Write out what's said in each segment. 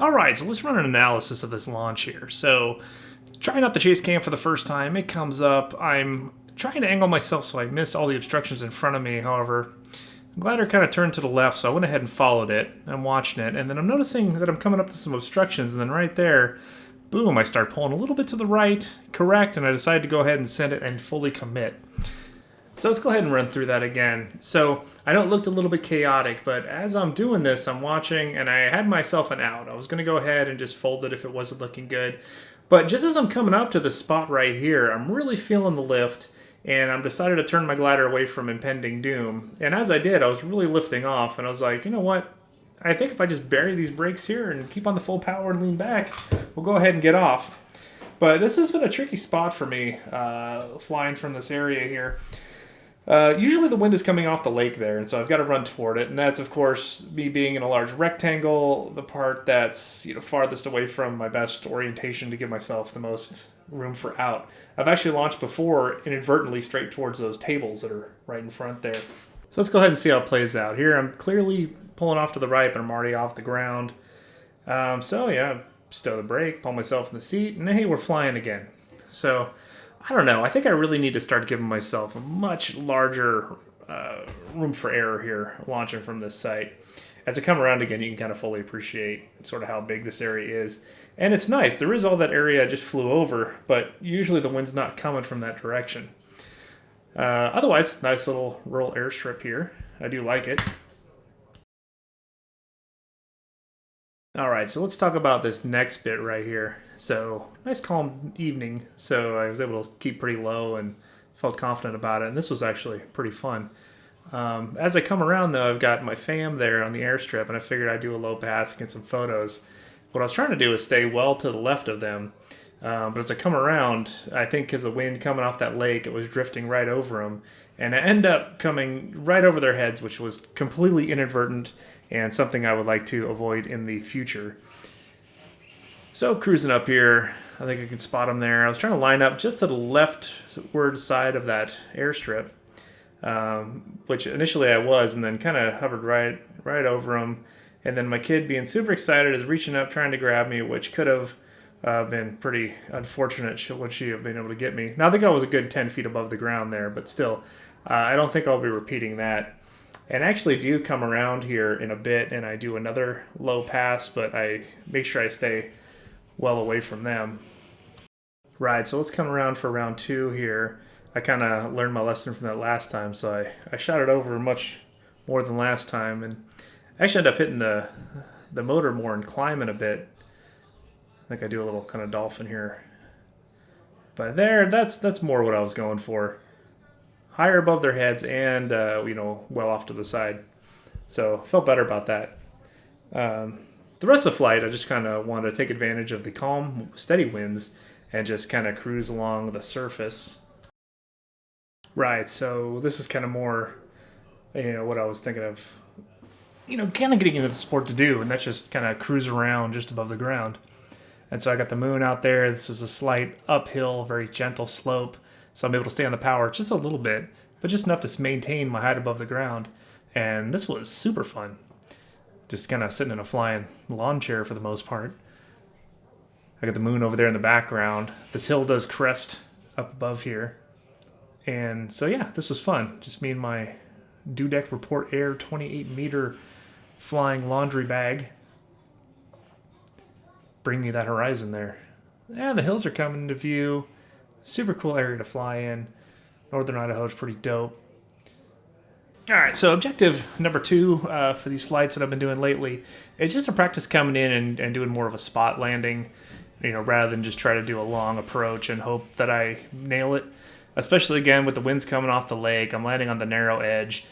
Alright, so let's run an analysis of this launch here. So, trying out the chase cam for the first time, it comes up. I'm trying to angle myself so I miss all the obstructions in front of me. However, the glider kind of turned to the left, so I went ahead and followed it. I'm watching it, and then I'm noticing that I'm coming up to some obstructions, and then right there, boom, I start pulling a little bit to the right, correct, and I decide to go ahead and send it and fully commit. So let's go ahead and run through that again. So I know it looked a little bit chaotic, but as I'm doing this, I'm watching, and I had myself an out. I was going to go ahead and just fold it if it wasn't looking good. But just as I'm coming up to the spot right here, I'm really feeling the lift, and I'm decided to turn my glider away from impending doom. And as I did, I was really lifting off, and I was like, you know what? I think if I just bury these brakes here and keep on the full power and lean back, we'll go ahead and get off. But this has been a tricky spot for me, flying from this area here. Usually the wind is coming off the lake there, and so I've got to run toward it, and that's, of course, me being in a large rectangle, the part that's farthest away from my best orientation to give myself the most room for out. I've actually launched before inadvertently straight towards those tables that are right in front there. So let's go ahead and see how it plays out. Here I'm clearly pulling off to the right, but I'm already off the ground. So yeah, stow the brake, pull myself in the seat, and hey, we're flying again. So I don't know. I think I really need to start giving myself a much larger room for error here launching from this site. As I come around again, you can kind of fully appreciate sort of how big this area is. And it's nice. There is all that area I just flew over, but usually the wind's not coming from that direction. Otherwise, nice little rural airstrip here. I do like it. Alright, so let's talk about this next bit right here. So, nice calm evening, so I was able to keep pretty low and felt confident about it, and this was actually pretty fun. As I come around though, I've got my fam there on the airstrip, and I figured I'd do a low pass and get some photos. What I was trying to do is stay well to the left of them, but as I come around, I think because the wind coming off that lake, it was drifting right over them, and I end up coming right over their heads, which was completely inadvertent, and something I would like to avoid in the future. So cruising up here, I think I can spot them there. I was trying to line up just to the leftward side of that airstrip, which initially I was, and then kind of hovered right over them. And then my kid, being super excited, is reaching up trying to grab me, which could have been pretty unfortunate. Would she have been able to get me? Now I think I was a good 10 feet above the ground there, but still, I don't think I'll be repeating that. And actually do come around here in a bit, and I do another low pass, but I make sure I stay well away from them. Right, so let's come around for round 2 here. I kind of learned my lesson from that last time, so I shot it over much more than last time, and I actually ended up hitting the motor more and climbing a bit. I think I do a little kind of dolphin here. But there, that's more what I was going for. Higher above their heads and, well off to the side. So, felt better about that. The rest of the flight, I just kind of wanted to take advantage of the calm, steady winds and just kind of cruise along the surface. Right, so this is kind of more, what I was thinking of, kind of getting into the sport to do, and that's just kind of cruise around just above the ground. And so I got the moon out there. This is a slight uphill, very gentle slope. So I'm able to stay on the power just a little bit, but just enough to maintain my height above the ground. And this was super fun. Just kind of sitting in a flying lawn chair for the most part. I got the moon over there in the background. This hill does crest up above here. And so yeah, this was fun. Just me and my Dudek Report Air 28-meter flying laundry bag. Bring me that horizon there. And the hills are coming into view. Super cool area to fly in. Northern Idaho is pretty dope. Alright, so objective number 2 for these flights that I've been doing lately is just to practice coming in and doing more of a spot landing, rather than just try to do a long approach and hope that I nail it. Especially again with the winds coming off the lake, I'm landing on the narrow edge.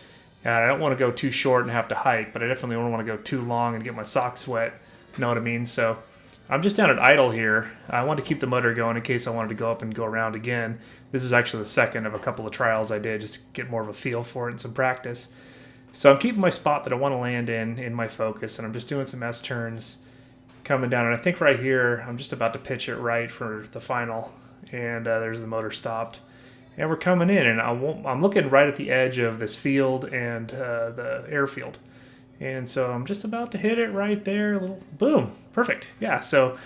I don't want to go too short and have to hike, but I definitely don't want to go too long and get my socks wet. You know what I mean? So I'm just down at idle here. I want to keep the motor going in case I wanted to go up and go around again. This is actually the second of a couple of trials I did just to get more of a feel for it and some practice. So I'm keeping my spot that I want to land in my focus, and I'm just doing some S-turns coming down. And I think right here, I'm just about to pitch it right for the final, and there's the motor stopped. And we're coming in, and I'm looking right at the edge of this field and the airfield. And so I'm just about to hit it right there. A little boom, perfect. Yeah. So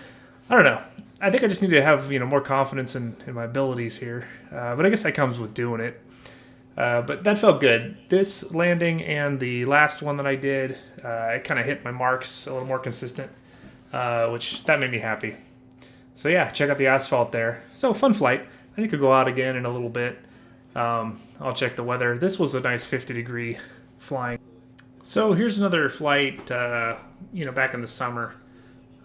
I don't know. I think I just need to have more confidence in my abilities here. But I guess that comes with doing it. But that felt good. This landing and the last one that I did, I kind of hit my marks a little more consistent, which that made me happy. So yeah, check out the asphalt there. So fun flight. I think I'll go out again in a little bit. I'll check the weather. This was a nice 50-degree flying. So here's another flight, back in the summer.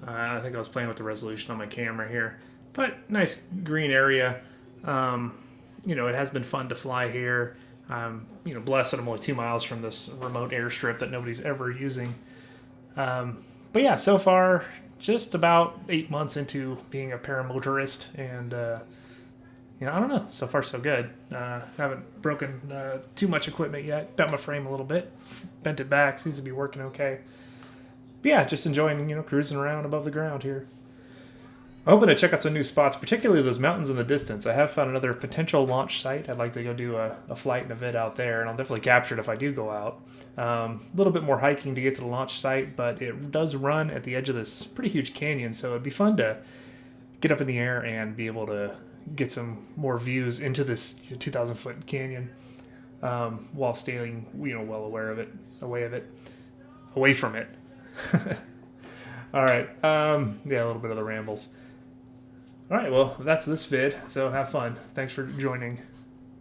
I think I was playing with the resolution on my camera here. But nice green area. It has been fun to fly here. Blessed that I'm only 2 miles from this remote airstrip that nobody's ever using. But yeah, so far, just about 8 months into being a paramotorist, and I don't know. So far, so good. Haven't broken too much equipment yet. Bent my frame a little bit, bent it back. Seems to be working okay. But yeah, just enjoying cruising around above the ground here. I'm hoping to check out some new spots, particularly those mountains in the distance. I have found another potential launch site. I'd like to go do a flight and a vid out there, and I'll definitely capture it if I do go out. A little bit more hiking to get to the launch site, but it does run at the edge of this pretty huge canyon, so it'd be fun to get up in the air and be able to get some more views into this 2,000-foot canyon while staying, well away from it. All right. Yeah, a little bit of the rambles. All right, well, that's this vid, so have fun. Thanks for joining.